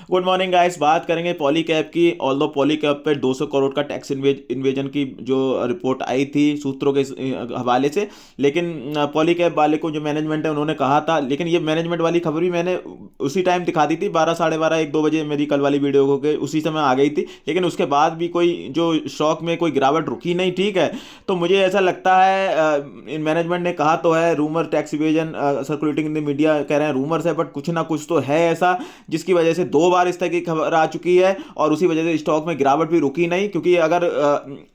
Good morning guys. बात करेंगे पॉलीकैब की। ऑल्दो पॉलीकैब पे 200 करोड़ का टैक्स इन्वेजन की जो रिपोर्ट आई थी सूत्रों के हवाले से, लेकिन पॉलीकैब वाले को जो मैनेजमेंट है उन्होंने कहा था, लेकिन ये मैनेजमेंट वाली खबर भी मैंने उसी टाइम दिखा दी थी, 12 साढ़े 12 1 2 बजे मेरी कल वाली वीडियो हो गई, उसी समय आ गई थी। लेकिन उसके बाद भी कोई जो स्टॉक में कोई गिरावट रुकी नहीं, ठीक है। तो मुझे ऐसा लगता है इन मैनेजमेंट ने कहा तो है rumour tax evasion circulating in the media, कह रहे हैं रूमर्स है, बट कुछ ना कुछ तो है ऐसा जिसकी वजह से 2 बार इस तरह की खबर आ चुकी है और उसी वजह से स्टॉक में गिरावट भी रुकी नहीं। क्योंकि अगर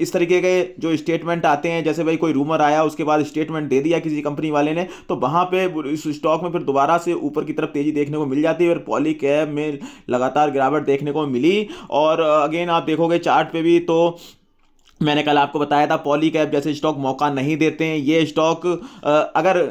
इस तरीके के जो स्टेटमेंट आते हैं, जैसे भाई कोई रूमर आया उसके बाद स्टेटमेंट दे दिया किसी कंपनी वाले ने, तो वहां पे इस स्टॉक में फिर दोबारा से ऊपर की तरफ तेजी देखने को मिल जाती है और पॉली कैब में लगातार गिरावट देखने को मिली। और अगेन आप देखोगे चार्ट पे भी, तो मैंने कल आपको बताया था पॉली कैब जैसे स्टॉक मौका नहीं देते हैं। ये स्टॉक अगर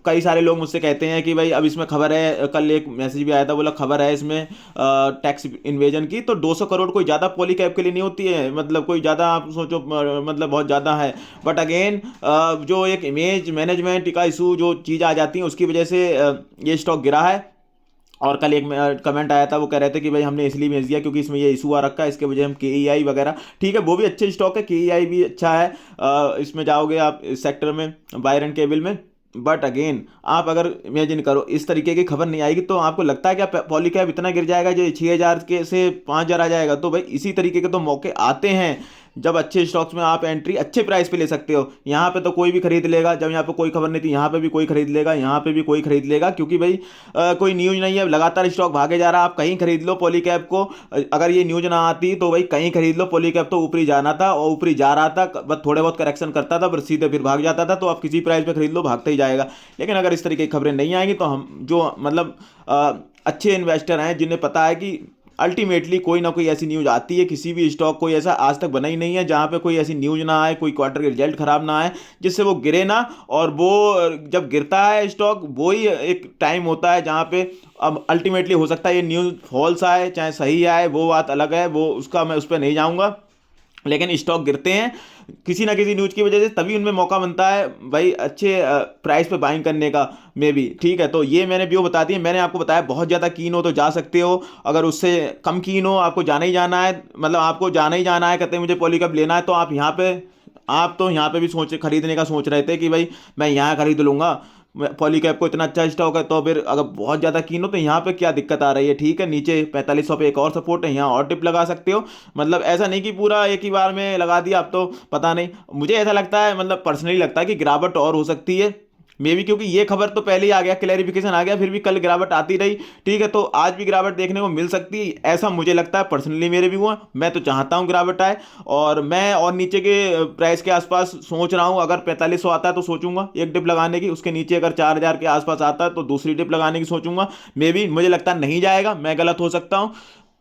कई सारे लोग मुझसे कहते हैं कि भाई अब इसमें खबर है, कल एक मैसेज भी आया था, बोला खबर है इसमें टैक्स इन्वेजन की, तो 200 करोड़ कोई ज़्यादा पॉली कैब के लिए नहीं होती है, मतलब कोई ज़्यादा आप सोचो मतलब बहुत ज़्यादा है। बट अगेन जो एक इमेज मैनेजमेंट का इशू जो चीज़ आ जाती है उसकी वजह से ये स्टॉक गिरा है। और कल एक कमेंट आया था, वो कह रहे थे कि भाई हमने इसलिए भेज दिया क्योंकि इसमें ये इशू आ रखा है, इसके वजह हम के ई आई वगैरह, ठीक है वो भी अच्छे स्टॉक है, के ई आई भी अच्छा है। इसमें जाओगे आप इस सेक्टर में, वायर एंड केबल में। बट अगेन आप अगर इमेजिन करो इस तरीके की खबर नहीं आएगी तो आपको लगता है क्या पॉलीकैब इतना गिर जाएगा जो 6,000 के से 5,000 आ जाएगा? तो भाई इसी तरीके के तो मौके आते हैं जब अच्छे स्टॉक्स में आप एंट्री अच्छे प्राइस पे ले सकते हो। यहाँ पे तो कोई भी खरीद लेगा, जब यहाँ पे कोई खबर नहीं थी यहाँ पे भी कोई खरीद लेगा, यहाँ पे भी कोई खरीद लेगा, क्योंकि भाई कोई न्यूज नहीं है, लगातार स्टॉक भागे जा रहा है। आप कहीं खरीद लो पॉलीकैब को, अगर ये न्यूज ना आती तो भाई कहीं खरीद लो, पॉलीकैब तो ऊपरी जाना था और ऊपरी जा रहा था, बस थोड़े बहुत करेक्शन करता था पर सीधे फिर भाग जाता था। तो आप किसी प्राइस पे खरीद लो, भागते ही जाएगा। लेकिन अगर इस तरीके की खबरें नहीं आएंगी तो हम जो मतलब अच्छे इन्वेस्टर हैं जिन्हें पता है कि अल्टीमेटली कोई ना कोई ऐसी न्यूज आती है, किसी भी स्टॉक कोई ऐसा आज तक बना ही नहीं है जहां पे कोई ऐसी न्यूज ना आए, कोई क्वार्टर के रिजल्ट खराब ना आए जिससे वो गिरे ना। और वो जब गिरता है स्टॉक, वो ही एक टाइम होता है जहां पे अब अल्टीमेटली हो सकता है ये न्यूज फॉल्स आए चाहे सही आए, वो बात अलग है, वो उसका मैं उस पर नहीं जाऊंगा। लेकिन स्टॉक गिरते हैं किसी ना किसी न्यूज की वजह से, तभी उनमें मौका बनता है भाई अच्छे प्राइस पे बाइंग करने का, मे भी, ठीक है। तो ये मैंने व्यू बता दिए। मैंने आपको बताया बहुत ज़्यादा कीन हो तो जा सकते हो, अगर उससे कम कीन हो, आपको जाना ही जाना है, मतलब आपको जाना ही जाना है, कहते हैं मुझे पॉलीकैब लेना है, तो आप यहाँ पे, आप तो यहाँ पे भी सोच खरीदने का सोच रहे थे कि भाई मैं यहाँ खरीद लूंगा पॉलीकैब को, इतना अच्छा स्टॉक है, तो फिर अगर बहुत ज़्यादा कीन हो तो यहाँ पे क्या दिक्कत आ रही है? ठीक है, नीचे 4500 पे एक और सपोर्ट है, यहाँ और टिप लगा सकते हो। मतलब ऐसा नहीं कि पूरा एक ही बार में लगा दिया, अब तो पता नहीं, मुझे ऐसा लगता है, मतलब पर्सनली लगता है कि गिरावट और हो सकती है मे भी, क्योंकि ये खबर तो पहले ही आ गया, क्लैरिफिकेशन आ गया, फिर भी कल गिरावट आती रही, ठीक है। तो आज भी गिरावट देखने को मिल सकती है, ऐसा मुझे लगता है पर्सनली, मेरे भी हुआ, मैं तो चाहता हूँ गिरावट आए। और मैं और नीचे के प्राइस के आसपास सोच रहा हूँ, अगर 4500 आता है तो सोचूंगा एक डिप लगाने की, उसके नीचे अगर 4,000 के आसपास आता है तो दूसरी डिप लगाने की सोचूंगा। मे भी, मुझे लगता है नहीं जाएगा, मैं गलत हो सकता हूँ,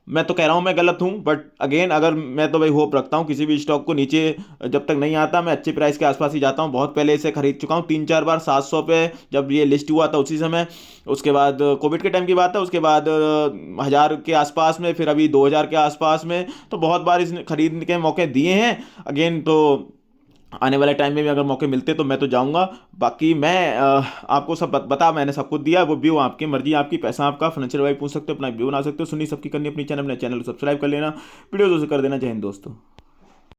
मैं तो कह रहा हूँ मैं गलत हूँ, बट अगेन अगर मैं तो भाई होप रखता हूँ किसी भी स्टॉक को नीचे जब तक नहीं आता मैं अच्छे प्राइस के आसपास ही जाता हूँ। बहुत पहले इसे खरीद चुका हूँ 3-4 बार, 700 पे जब ये लिस्ट हुआ था उसी समय, उसके बाद कोविड के टाइम की बात है, उसके बाद 1,000 के आसपास में, फिर अभी 2,000 के आसपास में, तो बहुत बार इस खरीदने के मौके दिए हैं। अगेन तो आने वाले टाइम में भी अगर मौके मिलते तो मैं तो जाऊंगा। बाकी मैं आपको सब बता, मैंने सब कुछ दिया, वो व्यू आपकी मर्जी, आपकी पैसा आपका, फाइनेंशियल एडवाइस पूछ सकते हो, अपना व्यू बना सकते हो, सुनी सबकी करनी अपनी चैनल, अपने चैनल को सब्सक्राइब कर लेना, वीडियो से कर देना। जय हिंद दोस्तों।